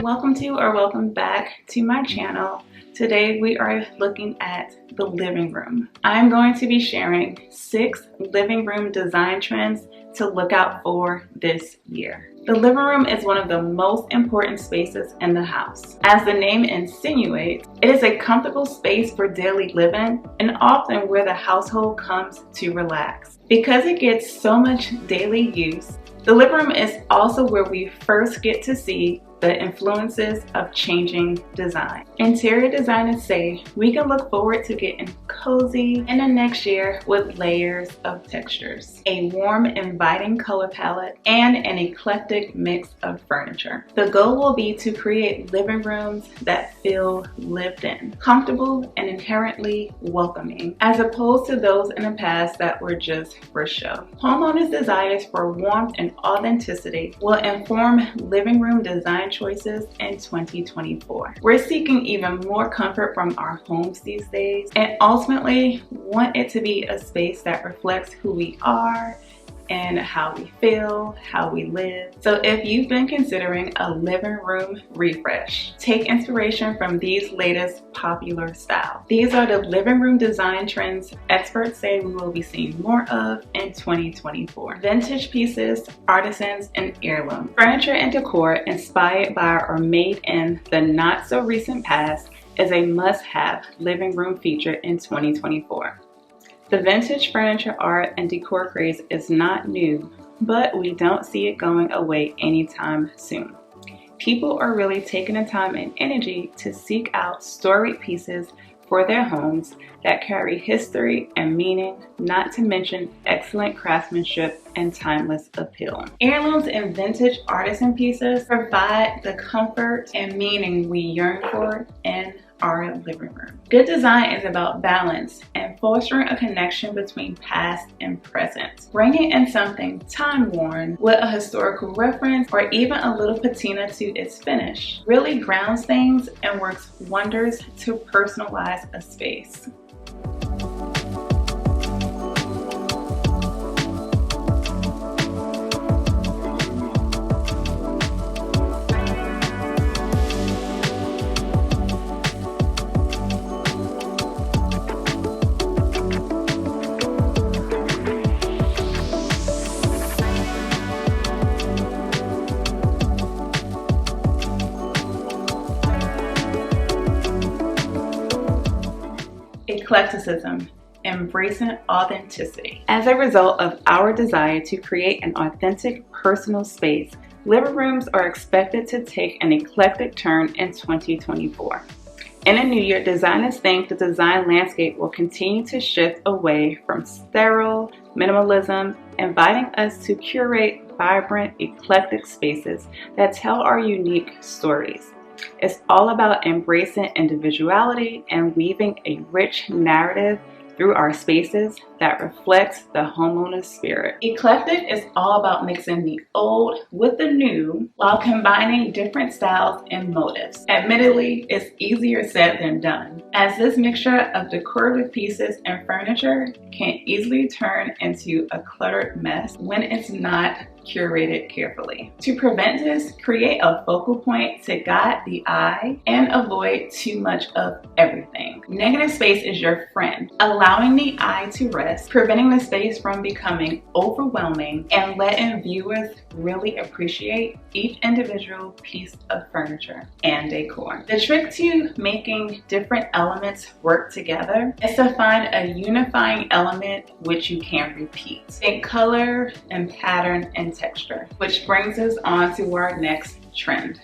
Welcome to or welcome back to my channel. Today we are looking at the living room. I'm going to be sharing 6 living room design trends to look out for this year. The living room is one of the most important spaces in the house. As the name insinuates, it is a comfortable space for daily living and often where the household comes to relax. Because it gets so much daily use, the living room is also where we first get to see the influences of changing design. Interior designers say we can look forward to getting cozy in the next year with layers of textures, a warm, inviting color palette, and an eclectic mix of furniture. The goal will be to create living rooms that feel lived in, comfortable, and inherently welcoming, as opposed to those in the past that were just for show. Homeowners' desires for warmth and authenticity will inform living room design choices in 2024. We're seeking even more comfort from our homes these days and ultimately want it to be a space that reflects who we are and how we feel, how we live. So if you've been considering a living room refresh, take inspiration from these latest popular styles. These are the living room design trends experts say we will be seeing more of in 2024. Vintage pieces, artisans, and heirloom. Furniture and decor inspired by or made in the not so recent past is a must-have living room feature in 2024. The vintage furniture art and decor craze is not new, but we don't see it going away anytime soon. People are really taking the time and energy to seek out storied pieces for their homes that carry history and meaning, not to mention excellent craftsmanship and timeless appeal. Heirlooms and vintage artisan pieces provide the comfort and meaning we yearn for in our living room. Good design is about balance and fostering a connection between past and present. Bringing in something time-worn with a historical reference or even a little patina to its finish really grounds things and works wonders to personalize a space. Eclecticism, embracing authenticity. As a result of our desire to create an authentic personal space, living rooms are expected to take an eclectic turn in 2024. In the new year, designers think the design landscape will continue to shift away from sterile minimalism, inviting us to curate vibrant, eclectic spaces that tell our unique stories. It's all about embracing individuality and weaving a rich narrative through our spaces that reflects the homeowner's spirit. Eclectic is all about mixing the old with the new while combining different styles and motives. Admittedly, it's easier said than done, as this mixture of decorative pieces and furniture can easily turn into a cluttered mess when it's not curated carefully. To prevent this, create a focal point to guide the eye and avoid too much of everything. Negative space is your friend, allowing the eye to rest, preventing the space from becoming overwhelming, and letting viewers really appreciate each individual piece of furniture and decor. The trick to making different elements work together is to find a unifying element which you can repeat. Think color and pattern and texture, which brings us on to our next trend.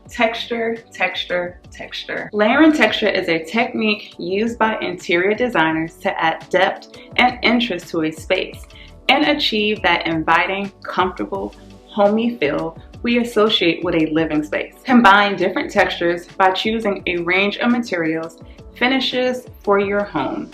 Texture, texture, texture. Layering texture is a technique used by interior designers to add depth and interest to a space and achieve that inviting, comfortable, homey feel we associate with a living space. Combine different textures by choosing a range of materials, finishes for your home.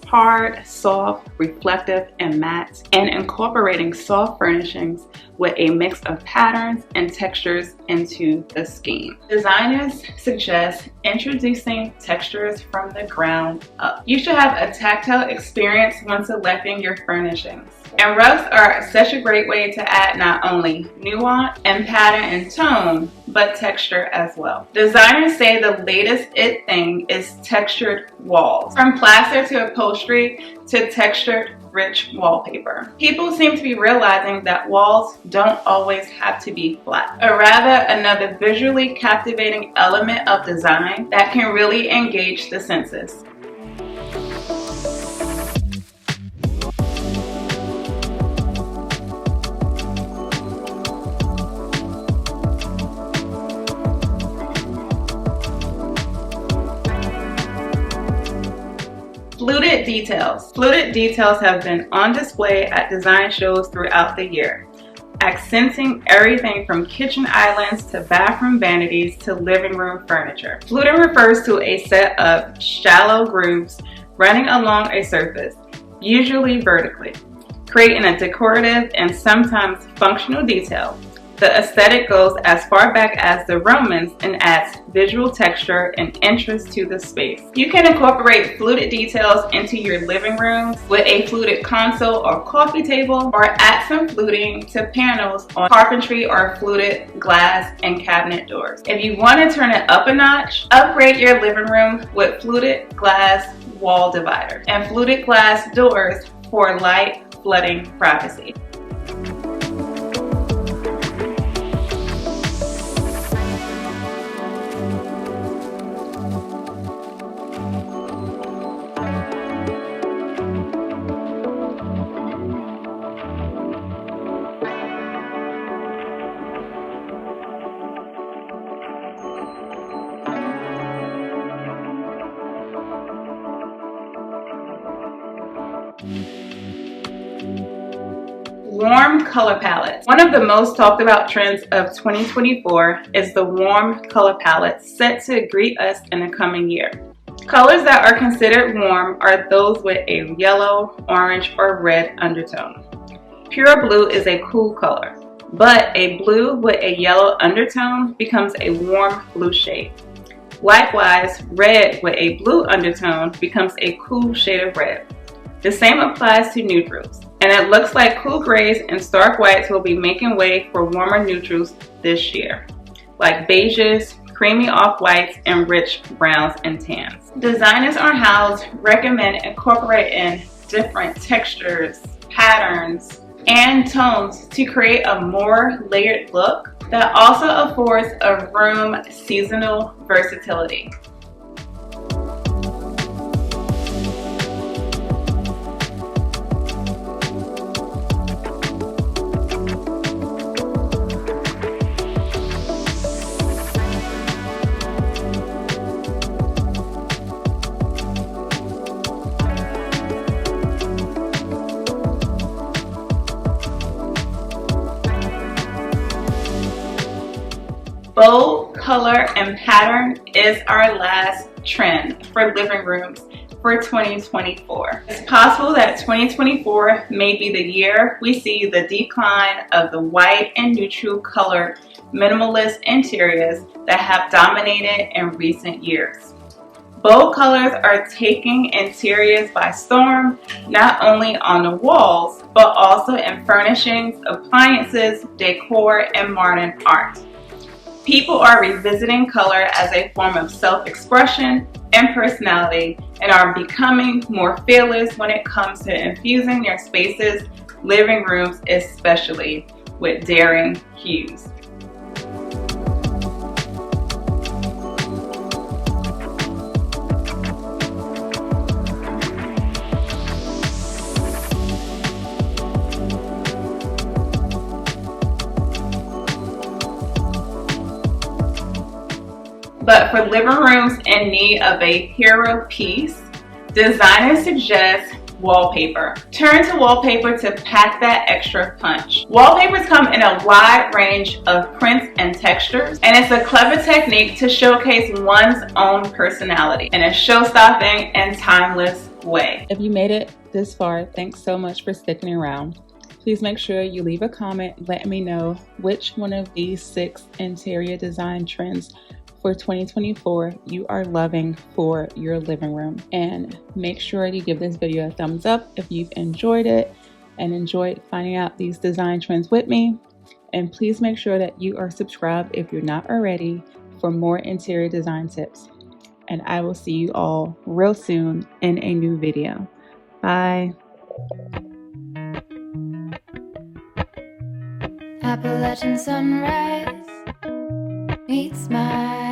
Hard, soft, reflective, and matte, and incorporating soft furnishings with a mix of patterns and textures into the scheme. Designers suggest introducing textures from the ground up. You should have a tactile experience when selecting your furnishings. And rugs are such a great way to add not only nuance and pattern and tone, but texture as well. Designers say the latest it thing is textured walls. From plaster to upholstery to textured rich wallpaper. People seem to be realizing that walls don't always have to be flat, or rather another visually captivating element of design that can really engage the senses. Fluted details. Fluted details have been on display at design shows throughout the year, accenting everything from kitchen islands to bathroom vanities to living room furniture. Fluted refers to a set of shallow grooves running along a surface, usually vertically, creating a decorative and sometimes functional detail. The aesthetic goes as far back as the Romans and adds visual texture and interest to the space. You can incorporate fluted details into your living room with a fluted console or coffee table, or add some fluting to panels on carpentry or fluted glass and cabinet doors. If you want to turn it up a notch, upgrade your living room with fluted glass wall dividers and fluted glass doors for light flooding privacy. Warm color palettes. One of the most talked about trends of 2024 is the warm color palette set to greet us in the coming year. Colors that are considered warm are those with a yellow, orange, or red undertone. Pure blue is a cool color, but a blue with a yellow undertone becomes a warm blue shade. Likewise, red with a blue undertone becomes a cool shade of red. The same applies to neutrals, and it looks like cool grays and stark whites will be making way for warmer neutrals this year, like beiges, creamy off-whites, and rich browns and tans. Designers on House recommend incorporating different textures, patterns, and tones to create a more layered look that also affords a room seasonal versatility. Bold color and pattern is our last trend for living rooms for 2024. It's possible that 2024 may be the year we see the decline of the white and neutral colored minimalist interiors that have dominated in recent years. Bold colors are taking interiors by storm, not only on the walls, but also in furnishings, appliances, decor, and modern art. People are revisiting color as a form of self-expression and personality, and are becoming more fearless when it comes to infusing their spaces, living rooms especially, with daring hues. But for living rooms in need of a hero piece, designers suggest wallpaper. Turn to wallpaper to pack that extra punch. Wallpapers come in a wide range of prints and textures, and it's a clever technique to showcase one's own personality in a show-stopping and timeless way. If you made it this far, thanks so much for sticking around. Please make sure you leave a comment letting me know which one of these 6 interior design trends for 2024 you are loving for your living room, and make sure you give this video a thumbs up if you've enjoyed it and enjoyed finding out these design trends with me. And please make sure that you are subscribed if you're not already for more interior design tips. And I will see you all real soon in a new video. Bye. Appalachian sunrise meets my